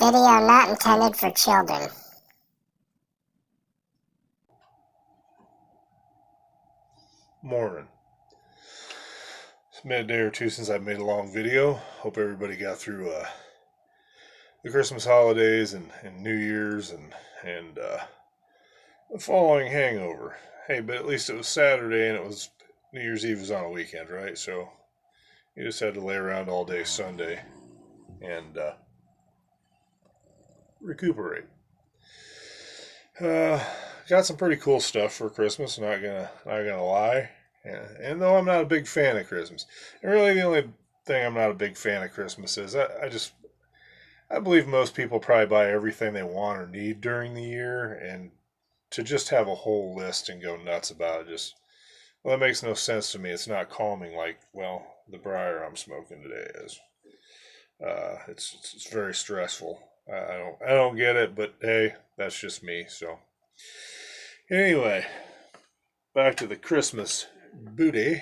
Video not intended for children. Morning. It's been a day or two since I made a long video. Hope everybody got through the Christmas holidays and New Year's and the following hangover. Hey, but at least it was Saturday and it was New Year's Eve was on a weekend, right? So you just had to lay around all day Sunday and recuperate. Got some pretty cool stuff for Christmas. Not gonna lie. Yeah. And though I'm not a big fan of Christmas, and really the only thing I'm not a big fan of Christmas is I believe most people probably buy everything they want or need during the year, and to just have a whole list and go nuts about it that makes no sense to me. It's not calming like the briar I'm smoking today is. It's very stressful. I don't get it, but hey, that's just me. So anyway, back to the Christmas booty.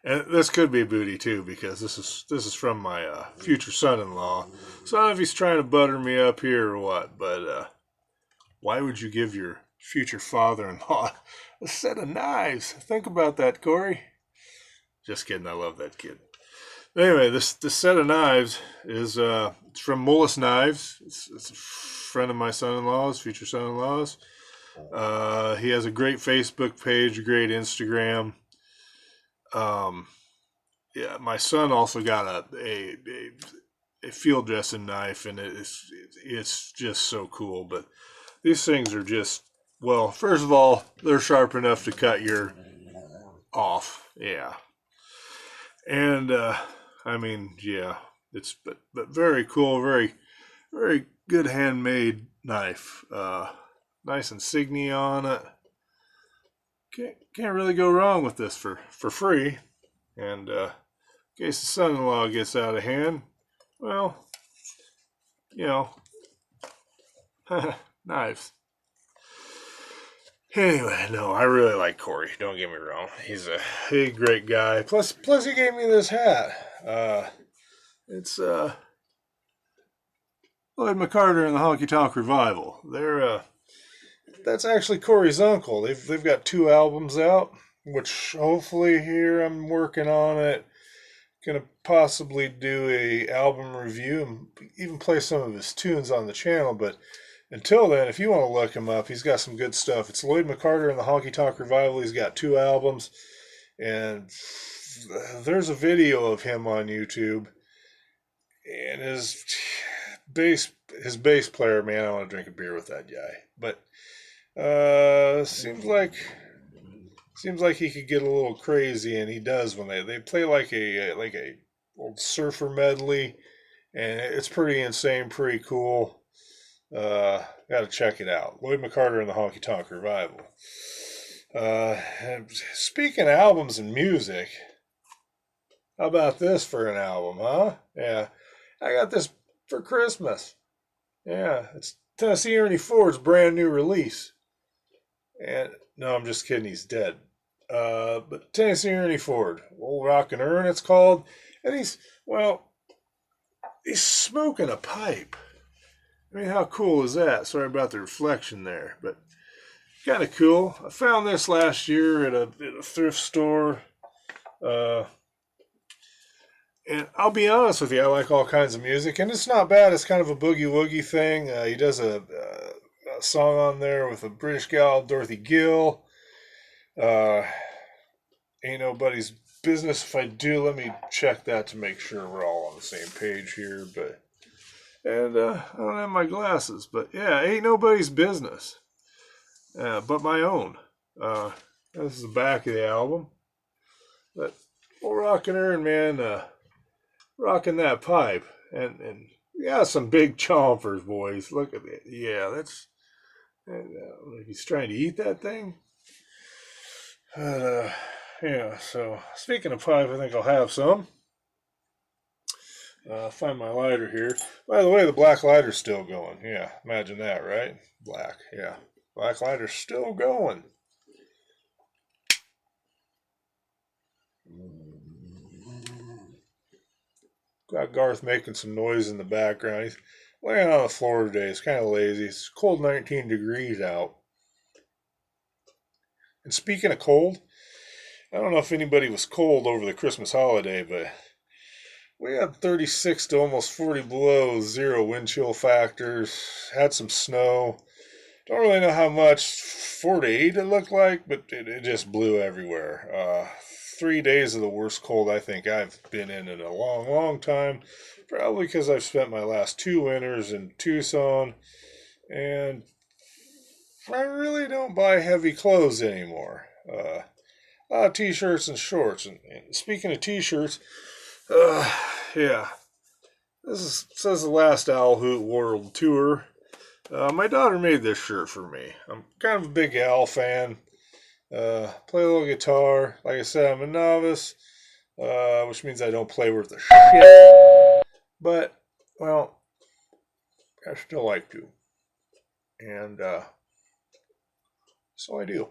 And this could be booty too, because this is from my future son-in-law. So I don't know if he's trying to butter me up here or what, but why would you give your future father-in-law a set of knives? Think about that, Corey. Just kidding. I love that kid. Anyway, this set of knives is it's from Mullis Knives. It's a friend of my son-in-law's, future son-in-law's. He has a great Facebook page, a great Instagram. Yeah, my son also got a field dressing knife, and it's just so cool. But these things are just, first of all, they're sharp enough to cut your off. Yeah, and yeah, it's but very cool, very very good handmade knife. Nice insignia on it. Can't really go wrong with this for free. And in case the son-in-law gets out of hand, you know, knives. Anyway, no, I really like Corey. Don't get me wrong; he's a great guy. Plus, he gave me this hat. It's Lloyd McCarter and the Honky Tonk Revival. That's actually Corey's uncle. They've got 2 albums out, which hopefully here I'm working on it. Gonna possibly do a album review and even play some of his tunes on the channel. But until then, if you want to look him up, he's got some good stuff. It's Lloyd McCarter and the Honky Tonk Revival. He's got 2 albums, and there's a video of him on YouTube. And his bass player, man, I want to drink a beer with that guy. But seems like he could get a little crazy, and he does when they play like a old surfer medley, and it's pretty insane, pretty cool. Got to check it out. Lloyd McCarter and the Honky Tonk Revival. Speaking of albums and music, how about this for an album, huh? Yeah, I got this for Christmas. Yeah, it's Tennessee Ernie Ford's brand new release. And no, I'm just kidding. He's dead. But Tennessee Ernie Ford, Old Rockin' Urn, it's called, and he's smoking a pipe. I mean, how cool is that? Sorry about the reflection there, but kind of cool. I found this last year at a thrift store. And I'll be honest with you, I like all kinds of music, and it's not bad. It's kind of a boogie woogie thing. He does a song on there with a British gal, Dorothy Gill. Ain't nobody's business if I do. Let me check that to make sure we're all on the same page here. And I don't have my glasses, but yeah, ain't nobody's business, but my own. This is the back of the album. But old Rockin' Urn, man, rocking that pipe, and yeah, some big chompers, boys. Look at it. Yeah, that's. And he's trying to eat that thing. Yeah, so speaking of pipe, I think I'll have some. Find my lighter here. By the way, the black lighter's still going. Yeah, imagine that, right? Black, yeah. Black lighter's still going. got Garth making some noise in the background. He's laying on the floor today. It's kind of lazy. It's cold 19 degrees out. And speaking of cold, I don't know if anybody was cold over the Christmas holiday, but we had 36 to almost 40 below, zero wind chill factors, had some snow. Don't really know how much, 4 to 8 it looked like, but it just blew everywhere. 3 days of the worst cold I think I've been in a long, long time. Probably because I've spent my last 2 winters in Tucson, and I really don't buy heavy clothes anymore. A lot of t-shirts and shorts. And speaking of t-shirts, yeah, says the Last Owl Hoot World Tour. My daughter made this shirt for me. I'm kind of a big Al fan. Play a little guitar. Like I said, I'm a novice, which means I don't play worth a shit. But, well, I still like to. And so I do.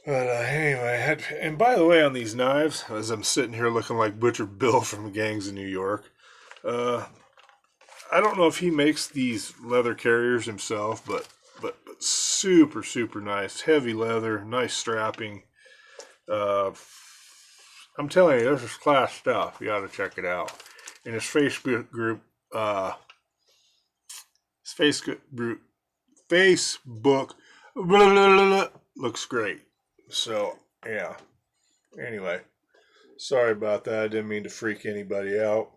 But anyway, and by the way, on these knives, as I'm sitting here looking like Butcher Bill from Gangs of New York, I don't know if he makes these leather carriers himself, but super, super nice. Heavy leather, nice strapping. I'm telling you, this is class stuff. You got to check it out. In his Facebook group, Facebook looks great. So, yeah. Anyway, sorry about that. I didn't mean to freak anybody out.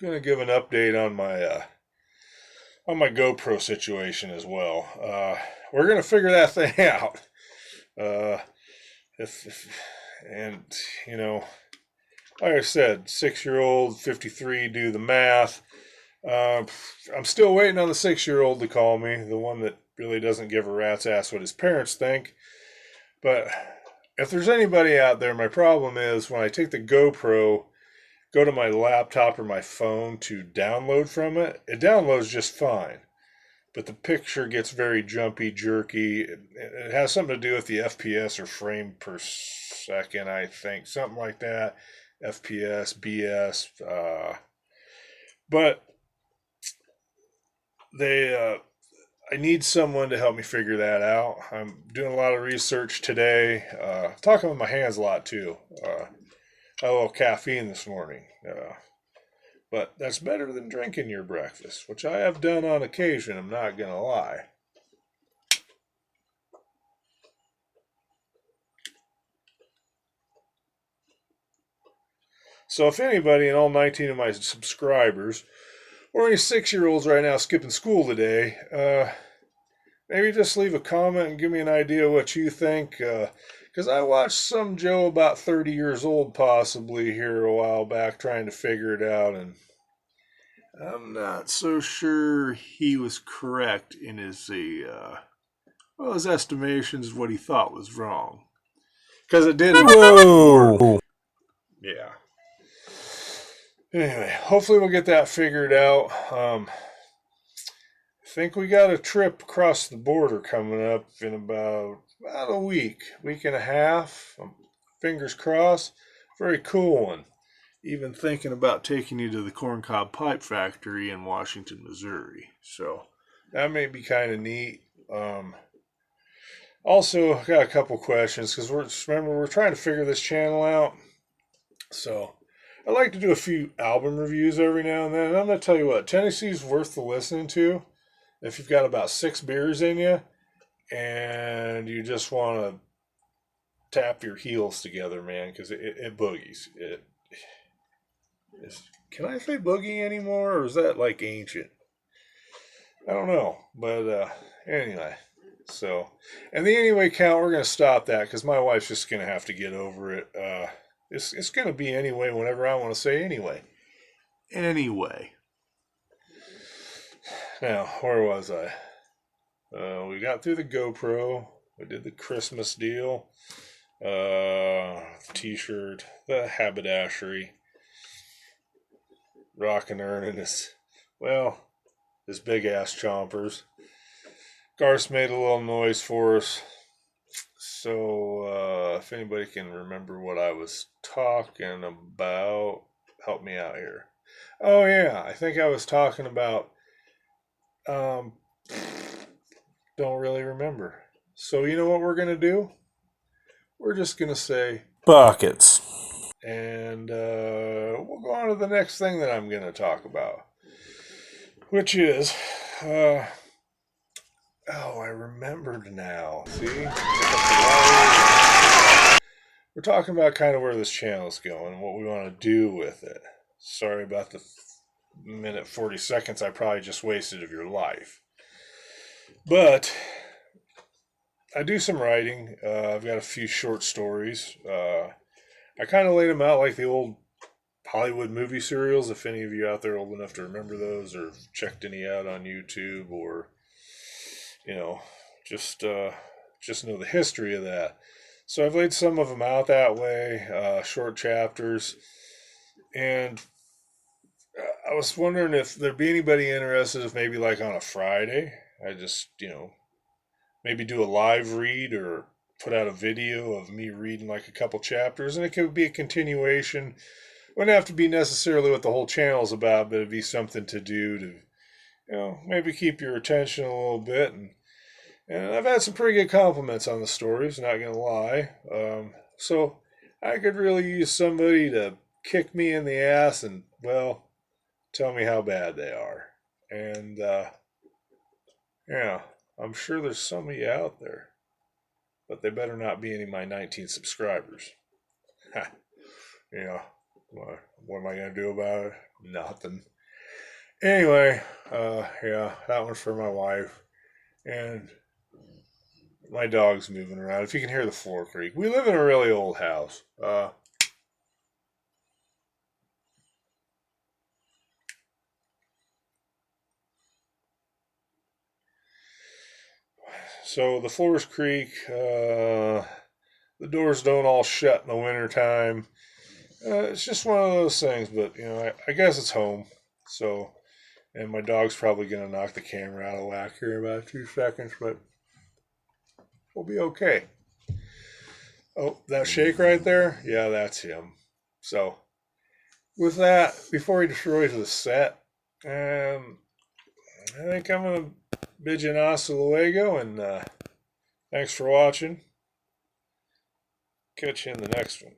Gonna give an update on my GoPro situation as well. We're gonna figure that thing out. And you know, like I said, 6-year-old, 53, do the math. I'm still waiting on the 6-year-old to call me, the one that really doesn't give a rat's ass what his parents think. But if there's anybody out there, my problem is when I take the GoPro, go to my laptop or my phone to download from it, it downloads just fine. But the picture gets very jumpy, jerky. It has something to do with the FPS or frame per second, I think. Something like that. FPS, BS. But I need someone to help me figure that out. I'm doing a lot of research today. Talking with my hands a lot too. Had a little caffeine this morning. But that's better than drinking your breakfast, which I have done on occasion, I'm not going to lie. So if anybody and all 19 of my subscribers, or any 6-year-olds right now skipping school today, maybe just leave a comment and give me an idea of what you think. Because I watched some Joe about 30 years old possibly here a while back trying to figure it out, and I'm not so sure he was correct in his estimations of what he thought was wrong. Because it didn't. Whoa! Yeah. Anyway, hopefully we'll get that figured out. I think we got a trip across the border coming up in about a week and a half. Fingers crossed. Very cool one. Even thinking about taking you to the corncob pipe factory in Washington, Missouri. So that may be kind of neat. Also, I got a couple questions because we're trying to figure this channel out. So I like to do a few album reviews every now and then. And I'm going to tell you what, Tennessee's worth the listening to if you've got about 6 beers in you and you just want to tap your heels together, man, because it boogies. Can I say boogie anymore, or is that like ancient? I don't know, but anyway. So, and the anyway count, we're gonna stop that because my wife's just gonna have to get over it. It's gonna be anyway whenever I want to say anyway. Anyway. Now, where was I? We got through the GoPro. We did the Christmas deal. T-shirt, the haberdashery. Rockin' earning his big ass chompers. Garth made a little noise for us. So, if anybody can remember what I was talking about, help me out here. Oh yeah, I think I was talking about. Um, don't really remember. So you know what we're gonna do? We're just gonna say buckets, and we'll go on to the next thing that I'm gonna talk about, which is. Oh, I remembered now. See? We're talking about kind of where this channel is going and what we want to do with it. Sorry about the minute 40 seconds I probably just wasted of your life. But I do some writing. I've got a few short stories. I kind of laid them out like the old Hollywood movie serials, if any of you out there old enough to remember those or checked any out on YouTube or, you know, just know the history of that. So I've laid some of them out that way, short chapters, and I was wondering if there'd be anybody interested if maybe like on a Friday, I just, maybe do a live read or put out a video of me reading like a couple chapters, and it could be a continuation. Wouldn't have to be necessarily what the whole channel's about, but it'd be something to do to, maybe keep your attention a little bit. And I've had some pretty good compliments on the stories, not going to lie. So I could really use somebody to kick me in the ass and, well, tell me how bad they are. And, yeah, I'm sure there's somebody out there. But they better not be any of my 19 subscribers. What am I going to do about it? Nothing. Anyway, yeah, that one's for my wife. And my dog's moving around. If you can hear the floor creak, we live in a really old house. So the floors creak. The doors don't all shut in the wintertime. It's just one of those things, but I guess it's home. So, and my dog's probably gonna knock the camera out of whack here in about 2 seconds, but we'll be okay. Oh, that shake right there? Yeah, that's him. So, with that, before he destroys the set, I think I'm gonna bid you an hasta luego, and thanks for watching. Catch you in the next one.